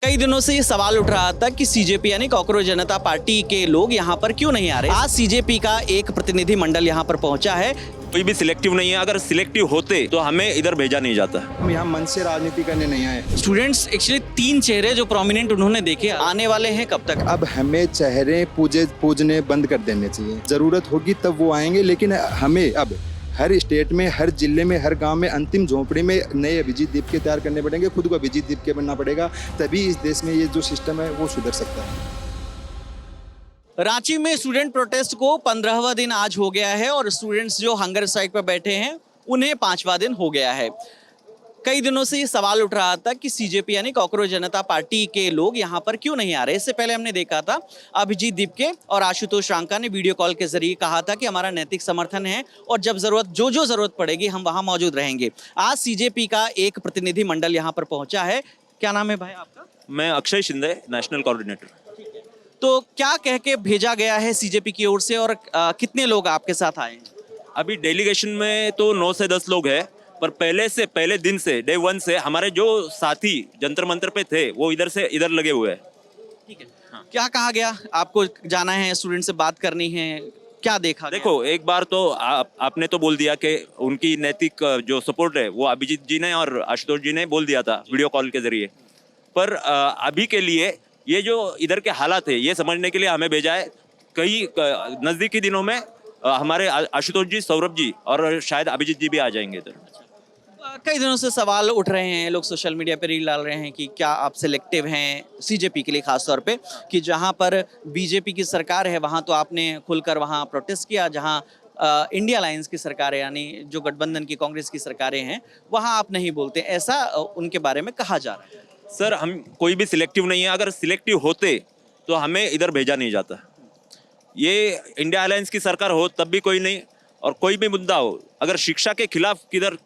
कई दिनों से ये सवाल उठ रहा था कि सीजेपी यानी कॉकरोच जनता पार्टी के लोग यहाँ पर क्यों नहीं आ रहे। आज सीजेपी का एक प्रतिनिधि मंडल यहाँ पर पहुंचा है। कोई भी सिलेक्टिव नहीं है, अगर सिलेक्टिव होते तो हमें इधर भेजा नहीं जाता। हम यहाँ मन से राजनीति करने नहीं आए। स्टूडेंट्स एक्चुअली 3 चेहरे जो प्रोमिनेंट उन्होंने देखे आने वाले हैं कब तक। अब हमें चेहरे पूजने बंद कर देने चाहिए। जरूरत होगी तब वो आएंगे, लेकिन हमें अब हर स्टेट में, हर जिले में, हर गांव में अंतिम झोंपड़ी में नए अभिजीत दीप के तैयार करने पड़ेंगे। खुद को अभिजीत दीप के बनना पड़ेगा, तभी इस देश में ये जो सिस्टम है वो सुधर सकता है। रांची में स्टूडेंट प्रोटेस्ट को 15वां दिन आज हो गया है और स्टूडेंट्स जो हंगर स्ट्राइक पर बैठे हैं उन्हें 5वां दिन हो गया है। कई दिनों से ये सवाल उठ रहा था कि सीजेपी यानी कॉकरोच जनता पार्टी के लोग यहाँ पर क्यों नहीं आ रहे। इससे पहले हमने देखा था अभिजीत दीपके और आशुतोष रांका ने वीडियो कॉल के जरिए कहा था कि हमारा नैतिक समर्थन है और जब जो जरूरत पड़ेगी हम वहाँ मौजूद रहेंगे। आज सीजेपी का एक प्रतिनिधि मंडल यहाँ पर पहुंचा है। क्या नाम है भाई आपका? मैं अक्षय शिंदे, नेशनल कोऑर्डिनेटर। तो क्या कह के भेजा गया है सीजेपी की ओर से और कितने लोग आपके साथ आए हैं? अभी डेलीगेशन में तो 9 से 10 लोग हैं, पर पहले दिन से डे 1 से हमारे जो साथी जंतर मंतर पे थे वो इधर से इधर लगे हुए हैं। ठीक है। हाँ। क्या कहा गया? आपको जाना है, स्टूडेंट से बात करनी है, क्या देखा देखो गया? एक बार तो आपने तो बोल दिया कि उनकी नैतिक जो सपोर्ट है वो अभिजीत जी ने और आशुतोष जी ने बोल दिया था वीडियो कॉल के जरिए। पर अभी के लिए ये जो इधर के हालात है ये समझने के लिए हमें भेजा है। कई नज़दीकी दिनों में हमारे आशुतोष जी, सौरभ जी और शायद अभिजीत जी भी आ जाएंगे इधर। कई दिनों से सवाल उठ रहे हैं, लोग सोशल मीडिया पर रील डाल रहे हैं कि क्या आप सिलेक्टिव हैं सीजेपी के लिए, खास तौर पे कि जहां पर बीजेपी की सरकार है वहां तो आपने खुलकर वहां प्रोटेस्ट किया, जहां इंडिया अलायंस की सरकार है यानी जो गठबंधन की कांग्रेस की सरकारें हैं वहां आप नहीं बोलते, ऐसा उनके बारे में कहा जा रहा है। सर हम कोई भी सिलेक्टिव नहीं है, अगर सिलेक्टिव होते तो हमें इधर भेजा नहीं जाता। ये इंडिया अलायंस की सरकार हो तब भी कोई नहीं, और कोई भी मुद्दा हो, अगर शिक्षा के खिलाफ किधर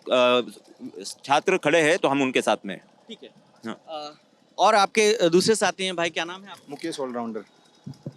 छात्र खड़े हैं तो हम उनके साथ में। ठीक है। हाँ। और आपके दूसरे साथी हैं भाई, क्या नाम है आपका? मुकेश ऑलराउंडर।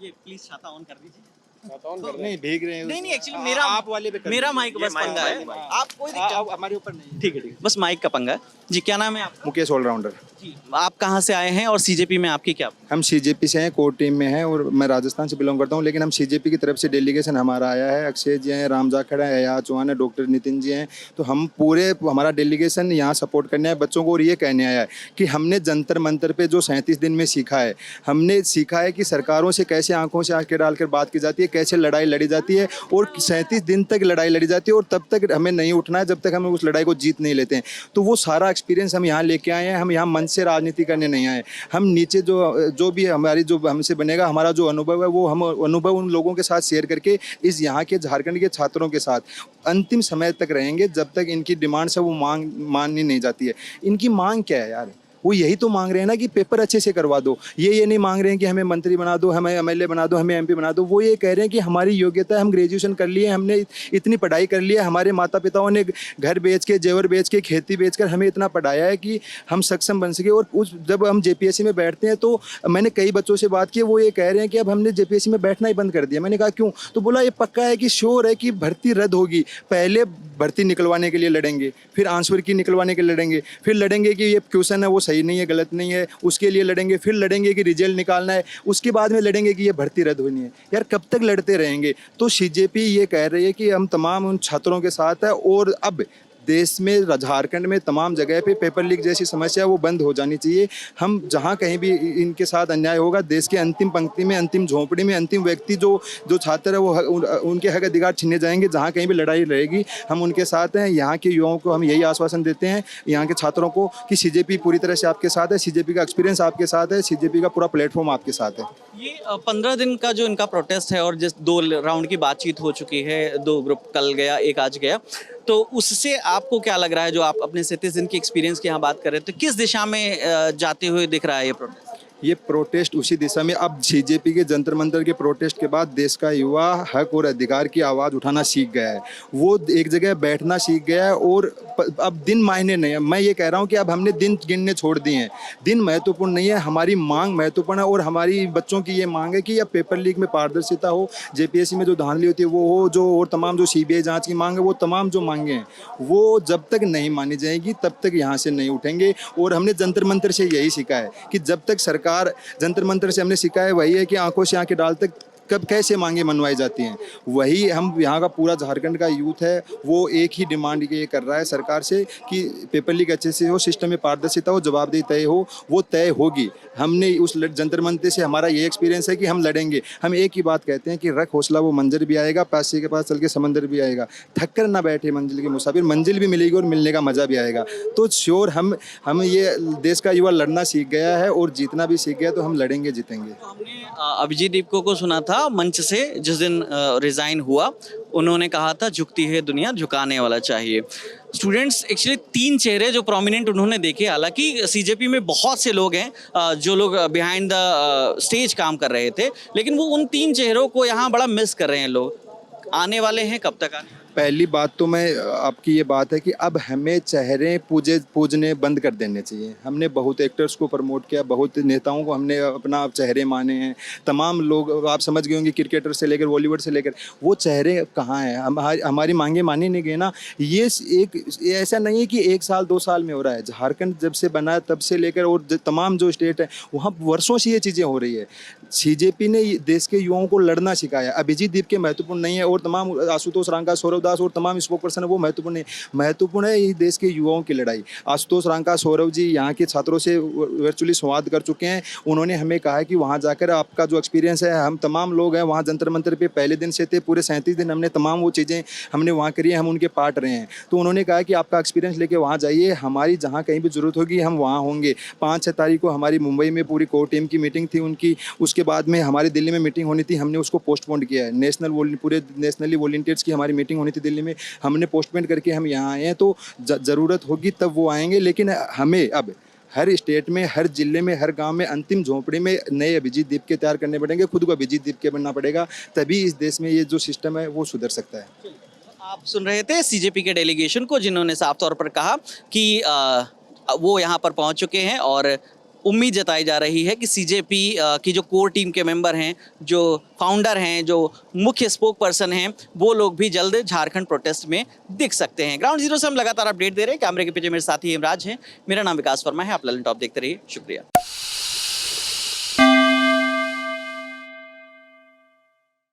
ये प्लीज छाता ऑन कर दीजिए। नहीं भीग रहे हैं। नहीं एक्चुअली मेरा आप वाले पे कर मेरा दीजिए। माइक बस पंगा है। आप कोई दिक्कत हमारे ऊपर नहीं। ठीक है, बस माइक का पंगा है जी। क्या नाम है आपका? मुकेश ऑलराउंडर। जी, आप कहाँ से आए हैं और सीजेपी में आपकी क्या? हम सीजेपी से हैं, कोर टीम में हैं और मैं राजस्थान से बिलोंग करता हूं, लेकिन हम सीजेपी की तरफ से डेलीगेशन हमारा आया है। अक्षय जी हैं, राम जाखड़ है, अया चौहान है, डॉक्टर नितिन जी हैं। तो हम पूरे हमारा डेलीगेशन यहाँ सपोर्ट करने आए बच्चों को, और ये कहने आया है कि हमने जंतर मंतर पे जो 37 दिन में सीखा है, हमने सीखा है कि सरकारों से कैसे आंखों से आंखें डालकर बात की जाती है, कैसे लड़ाई लड़ी जाती है, और 37 दिन तक लड़ाई लड़ी जाती है और तब तक हमें नहीं उठना है जब तक हम उस लड़ाई को जीत नहीं लेते हैं। तो वो सारा एक्सपीरियंस हम यहाँ लेके आए हैं। हम यहाँ मन से राजनीति करने नहीं आए। हम नीचे जो भी हमारी जो हमसे बनेगा, हमारा जो अनुभव है वो हम अनुभव उन लोगों के साथ शेयर करके इस यहाँ के झारखंड के छात्रों के साथ अंतिम समय तक रहेंगे, जब तक इनकी डिमांड्स है वो मानी नहीं जाती है। इनकी मांग क्या है यार? वो यही तो मांग रहे हैं ना कि पेपर अच्छे से करवा दो। ये नहीं मांग रहे हैं कि हमें मंत्री बना दो, हमें एमएलए बना दो, हमें एमपी बना दो। वो ये कह रहे हैं कि हमारी योग्यता, हम ग्रेजुएशन कर लिए, हमने इतनी पढ़ाई कर ली है, हमारे माता पिताओं ने घर बेच के, जेवर बेच के, खेती बेच कर हमें इतना पढ़ाया है कि हम सक्षम बन सके। और जब हम जेपीएससी में बैठते हैं तो मैंने कई बच्चों से बात की, वो ये कह रहे हैं कि अब हमने जेपीएससी में बैठना ही बंद कर दिया। मैंने कहा क्यों? तो बोला ये पक्का है कि श्योर है कि भर्ती रद्द होगी। पहले भर्ती निकलवाने के लिए लड़ेंगे, फिर आंसर की निकलवाने के लिए लड़ेंगे, फिर लड़ेंगे कि ये क्वेश्चन है वो सही नहीं है, गलत नहीं है, उसके लिए लड़ेंगे, फिर लड़ेंगे कि रिजल्ट निकालना है, उसके बाद में लड़ेंगे कि ये भर्ती रद्द होनी है। यार कब तक लड़ते रहेंगे? तो सीजेपी ये कह रही है कि हम तमाम उन छात्रों के साथ है, और अब देश में, झारखंड में तमाम जगह पे पेपर लीक जैसी समस्या वो बंद हो जानी चाहिए। हम जहाँ कहीं भी इनके साथ अन्याय होगा, देश के अंतिम पंक्ति में, अंतिम झोंपड़ी में, अंतिम व्यक्ति जो छात्र है वो उनके हक अधिकार छीने जाएंगे। जहाँ कहीं भी लड़ाई रहेगी हम उनके साथ हैं। यहाँ के युवाओं को हम यही आश्वासन देते हैं, यहाँ के छात्रों को, कि सीजेपी पूरी तरह से आपके साथ है, सीजेपी का एक्सपीरियंस आपके साथ है, सीजेपी का पूरा प्लेटफॉर्म आपके साथ है। ये 15 दिन का जो इनका प्रोटेस्ट है और जिस 2 राउंड की बातचीत हो चुकी है, 2 ग्रुप कल गया, एक आज गया, तो उससे आपको क्या लग रहा है? जो आप अपने 37 दिन की एक्सपीरियंस की यहाँ बात कर रहे हैं, तो किस दिशा में जाते हुए दिख रहा है ये प्रोटेस्ट? ये प्रोटेस्ट उसी दिशा में, अब बीजेपी के जंतर मंतर के प्रोटेस्ट के बाद देश का युवा हक और अधिकार की आवाज़ उठाना सीख गया है। वो एक जगह बैठना सीख गया है और अब दिन मायने नहीं है। मैं ये कह रहा हूँ कि अब हमने दिन गिनने छोड़ दिए हैं। दिन महत्वपूर्ण नहीं है, हमारी मांग महत्वपूर्ण है और हमारी बच्चों की ये मांग है कि अब पेपर लीक में पारदर्शिता हो, जेपीएससी में जो धांधली होती है वो हो, जो और तमाम जो सीबीआई जांच की मांग है, वो तमाम जो मांगे हैं वो जब तक नहीं मानी जाएगी तब तक यहाँ से नहीं उठेंगे। और हमने जंतर मंतर से यही सीखा है कि जब तक सरकार, जंतर मंतर से हमने सीखा है वही है कि आंखों से आंखें डाल तक कब कैसे मांगे मनवाई जाती हैं। वही हम यहाँ का पूरा झारखंड का यूथ है वो एक ही डिमांड ये कर रहा है सरकार से कि पेपर लीक अच्छे से हो, सिस्टम में पारदर्शिता हो, जवाबदेही तय हो, वो तय होगी। हमने उस जंतर मंतर से हमारा ये एक्सपीरियंस है कि हम लड़ेंगे। हम एक ही बात कहते हैं कि रख हौसला वो मंजर भी आएगा, पासी के पास चल के समंदर भी आएगा। थक कर ना बैठे मंजिल के मुसाफिर, मंजिल भी मिलेगी और मिलने का मज़ा भी आएगा। तो श्योर हम ये देश का युवा लड़ना सीख गया है और जीतना भी सीख गया, तो हम लड़ेंगे जीतेंगे। हमने अभिजीत दीपको को सुना था मंच से जिस दिन रिजाइन हुआ, उन्होंने कहा था झुकती है दुनिया, झुकाने वाला चाहिए। स्टूडेंट्स एक्चुअली 3 चेहरे जो प्रोमिनेंट उन्होंने देखे, हालांकि सीजेपी में बहुत से लोग हैं जो लोग बिहाइंड द स्टेज काम कर रहे थे, लेकिन वो उन 3 चेहरों को यहाँ बड़ा मिस कर रहे हैं लोग। आने वाले हैं, कब तक आने? पहली बात तो मैं आपकी ये बात है कि अब हमें चेहरे पूजने बंद कर देने चाहिए। हमने बहुत एक्टर्स को प्रमोट किया, बहुत नेताओं को हमने अपना चेहरे माने हैं। तमाम लोग आप समझ गए होंगे, क्रिकेटर से लेकर बॉलीवुड से लेकर, वो चेहरे कहाँ हैं? हमारी मांगे मानी नहीं गई ना। ये ऐसा नहीं है कि 1 साल 2 साल में हो रहा है। झारखंड जब से बना तब से लेकर और तमाम जो स्टेट है वहाँ वर्षों से ये चीज़ें हो रही है। सीजेपी ने देश के युवाओं को लड़ना सिखाया। अभिजीत दीप के महत्वपूर्ण नहीं है और तमाम आशुतोष रांका, सौरव दास और तमाम स्पोक पर्सन है वो महत्वपूर्ण नहीं। महत्वपूर्ण है ये देश के युवाओं की लड़ाई। आशुतोष रांका, सौरव जी यहाँ के छात्रों से वर्चुअली संवाद कर चुके हैं। उन्होंने हमें कहा है कि वहाँ जाकर आपका जो एक्सपीरियंस है, हम तमाम लोग हैं वहाँ जंतर मंतर पे पहले दिन से थे, पूरे 37 दिन हमने तमाम वो चीज़ें हमने वहाँ करी है, हम उनके पार्ट रहे हैं। तो उन्होंने कहा कि आपका एक्सपीरियंस लेके वहाँ जाइए, हमारी जहाँ कहीं भी जरूरत होगी हम वहाँ होंगे। 5-6 तारीख को हमारी मुंबई में पूरी कोर टीम की मीटिंग थी उनकी, उसके बाद में हमारी दिल्ली में मीटिंग होनी थी, हमने उसको पोस्टपोन किया है। पूरे नेशनली वॉलंटियर्स की हमारी मीटिंग होनी थी दिल्ली में, हमने पोस्टपोन करके हम यहाँ आए हैं। तो ज़रूरत होगी तब वो आएंगे, लेकिन हमें अब हर स्टेट में, हर जिले में, हर गांव में अंतिम झोंपड़ी में नए अभिजीत दीप के तैयार करने पड़ेंगे। खुद को अभिजीत दीप के बनना पड़ेगा, तभी इस देश में ये जो सिस्टम है वो सुधर सकता है। आप सुन रहे थे सीजेपी के डेलीगेशन को, जिन्होंने साफ तौर पर कहा कि वो यहाँ पर पहुँच चुके हैं और उम्मीद जताई जा रही है कि सीजेपी की जो कोर टीम के मेंबर हैं, जो फाउंडर हैं, जो मुख्य स्पोक पर्सन हैं, वो लोग भी जल्द झारखंड प्रोटेस्ट में दिख सकते हैं। ग्राउंड जीरो से हम लगातार अपडेट दे रहे हैं। कैमरे के पीछे मेरे साथी हेमराज हैं, मेरा नाम विकास वर्मा है। आप ललन टॉप देखते रहिए, शुक्रिया।